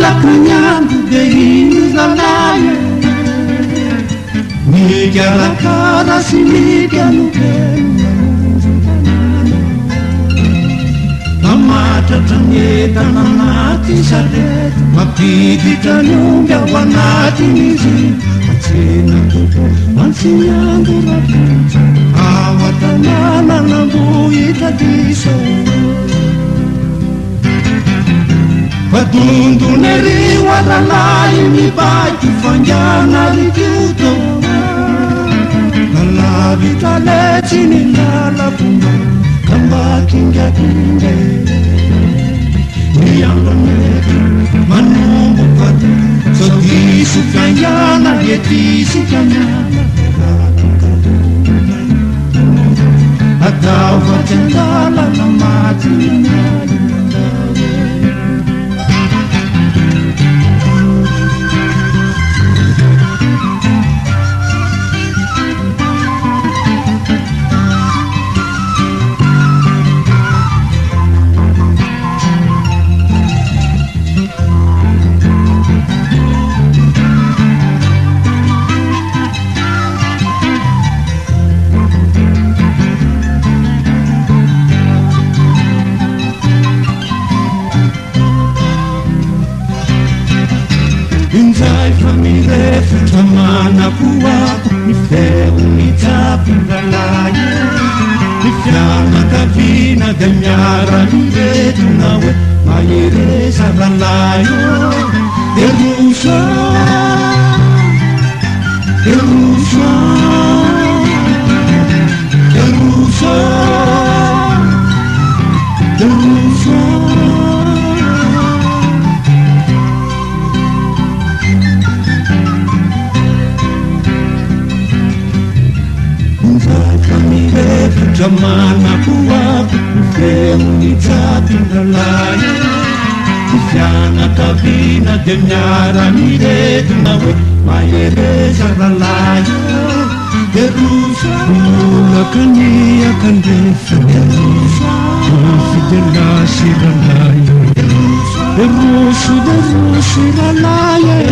malakanyando de ino zalaye mikarakara sy mikanokena mamatratra nyentana anaty sarety mampiditra ny omby ao anatin'izy atsena mantsinyando rapitra ao an-tanàna nambohitra diso vadondony rio alalahy mibaky fangana rikioto lalavitra letsy ny lalapomba tambakingakinge miangameky manomboka so diso fangana yediso fangana atao vatsandala na maty Mirefutra manakuwako mifeu mitapindalaye mifyana kavina de miara miretu nawe mayeresa lalayo Erusha Erusha Erusha Erusha Jamana kuwaku mfemu nitapindalaye Kufyana kabina demnyara miretu nawe mayereza lalaye Derusha Mula kania kandefa Derusha Fidelasi lalaye Derusha Derusha lalaye